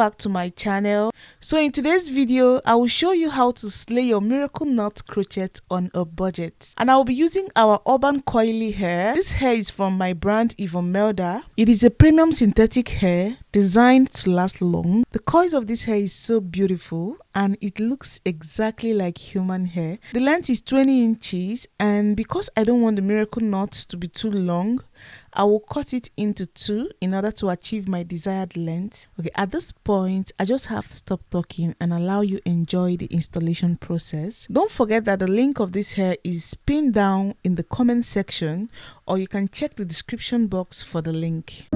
back to my channel. So in today's video, I will show you how to slay your miracle knot crochet on a budget. And I will be using our urban coily hair. This hair is from my brand Ivomelda. It is a premium synthetic hair designed to last long. The coils of this hair is so beautiful and it looks exactly like human hair. The length is 20 inches, and because I don't want the miracle knot to be too long, I will cut it into two in order to achieve my desired length. Okay, at this point, I just have to stop talking and allow you enjoy the installation process. Don't forget that the link of this hair is pinned down in the comment section, or you can check the description box for the link.